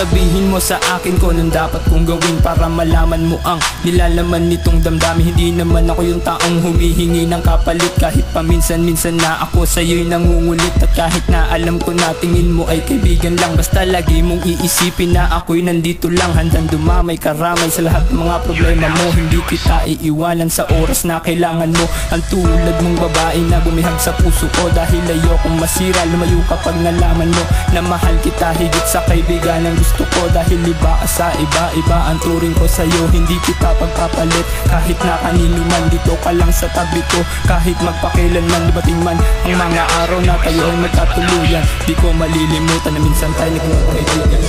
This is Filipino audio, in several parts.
sasabihin mo sa akin ko nang dapat kong gawin para malaman mo ang nilalaman nitong damdamin? Hindi naman ako yung taong humihingi ng kapalit, kahit paminsan-minsan na ako sa'yo'y nangungulit. At kahit na alam ko na tingin mo ay kaibigan lang, basta lagi mong iisipin na ako'y nandito lang, handang dumamay karamay sa lahat ng mga problema mo. Hindi kita iiwanan sa oras na kailangan mo, ang tulad mong babae na bumihag sa puso ko. Dahil ayokong masira, lumayo kapag nalaman mo na mahal kita higit sa kaibigan ang gusto ko. Dahil iba ka sa iba ang turing ko sa'yo, hindi kita pagpapalit. Kahit na kanino man, dito ka lang sa tabi ko. Kahit magpakilan man, dumating man ang mga araw na tayo ay magkatuluyan, di ko malilimutan na minsan tayo nagkakaibigan.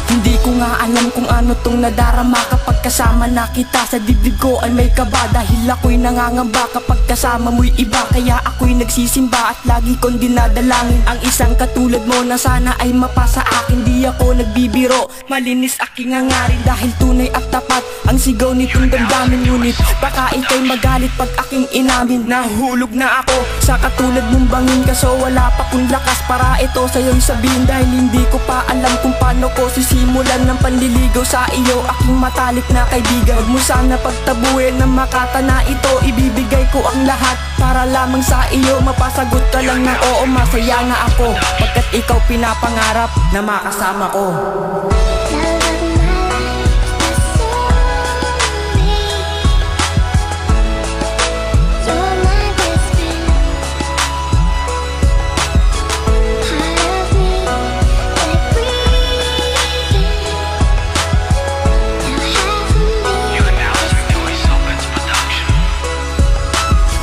Hindi ko nga alam kung ano tong nadarama kapag kasama na kita. Sa dibdib ko ay may kaba, dahil ako'y nangangamba kapag kasama mo'y iba. Kaya ako'y nagsisimba at lagi kong dinadalangin ang isang katulad mo na sana ay mapasa akin. Di ako nagbibiro, malinis aking hangarin, dahil tunay at tapat ang sigaw nitong damdamin. Ngunit baka ika'y magalit pag aking inamin. Nahulog na ako sa katulad mong bangin, kaso wala pa kong lakas para ito sa'yo'y sabihin. Dahil hindi ko pa alam kung paano ko sisimulan ng panliligaw sa iyo, aking matalik na kaibigan. Huwag mo sana pagtabuhin na makata na ito, ibibigay ko ang lahat para lamang sa iyo. Mapasagot ka lang ng oo, masaya na ako pagkat ikaw pinapangarap na makasama ko.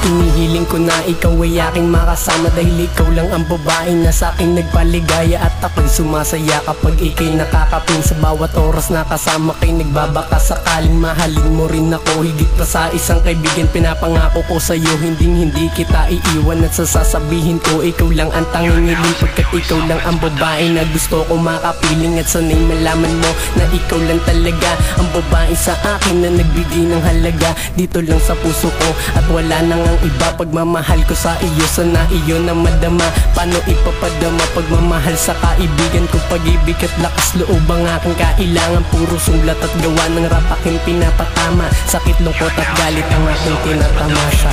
Hinihiling ko na ikaw ay aking makasama, dahil ikaw lang ang babae na sa aking nagpaligaya. At ako'y sumasaya kapag ika'y nakakapin. Sa bawat oras na kasama kay nagbabaka sakaling mahalin mo rin ako higit pa sa isang kaibigan. Pinapangako ko sa'yo hindi kita iiwan, at sasabihin ko ikaw lang ang tanging hiling, pagkat ikaw lang ang babae na gusto ko makapiling. At sana'y malaman mo na ikaw lang talaga ang babae sa akin na nagbigay ng halaga dito lang sa puso ko. At wala nang ang iba, pagmamahal ko sa iyo sana iyo na madama. Paano ipapadama pagmamahal sa kaibigan ko? Pag-ibig at lakas loob ang aking kailangan, puro sulat at gawa ng rap aking pinapatama. Sakit, lungkot at galit ang aking tinatamasa.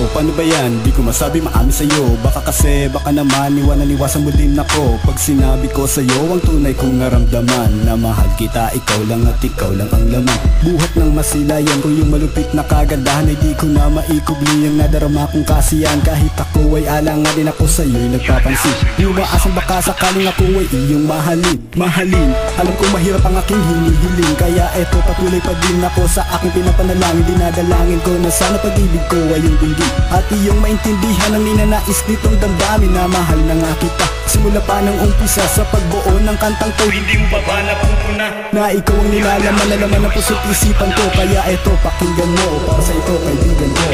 Paano ba yan? Di ko masabi maamin sa'yo. Baka kasi, baka naman iwasan mo din ako pag sinabi ko sa'yo ang tunay kong naramdaman, na mahal kita, ikaw lang at ikaw lang ang laman. Buhat ng masilayan ko yung malupit na kagandahan, ay di ko na maikubli ang nadarama kong kasiyan. Kahit ako ay alangan din ako sa'yo'y nagpapansin. Di umaasang baka sakaling ako ay iyong mahalin. Alam ko mahirap ang aking hinihiling, kaya eto patuloy pa din ako sa aking pinapanalangin. Dinadalangin ko na sana pag-ibig ko ay yung dinggin at iyong maintindihan ang ninanais nitong damdamin, na mahal na nga kita simula pa ng umpisa. Sa pagbuo ng kantang to, hindi mo pa ba napupuna na ikaw ang nilalaman na laman ng puso't isipan ko? Kaya eto, pakinggan mo para sa ito kaibigan ko.